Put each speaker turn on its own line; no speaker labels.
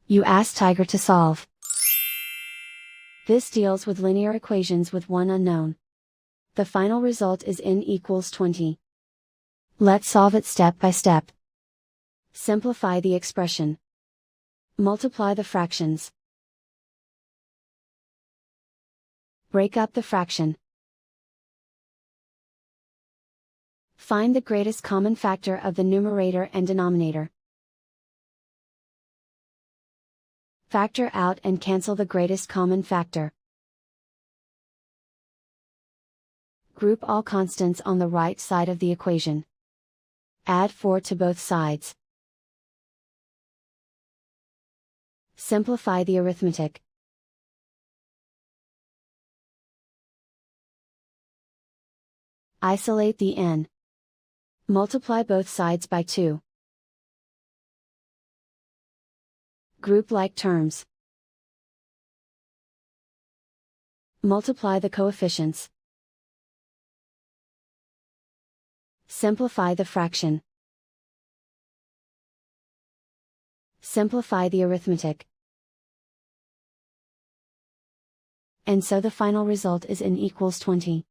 You ask Tiger to solve. This deals with linear equations with one unknown. The final result is n equals 20. Let's solve it step by step. Simplify the expression. Multiply the fractions. Break up the fraction. Find the greatest common factor of the numerator and denominator. Factor out and cancel the greatest common factor. Group all constants on the right side of the equation. Add 4 to both sides. Simplify the arithmetic. Isolate the n. Multiply both sides by 2. Group like terms. Multiply the coefficients. Simplify the fraction. Simplify the arithmetic. And so the final result is n equals 20.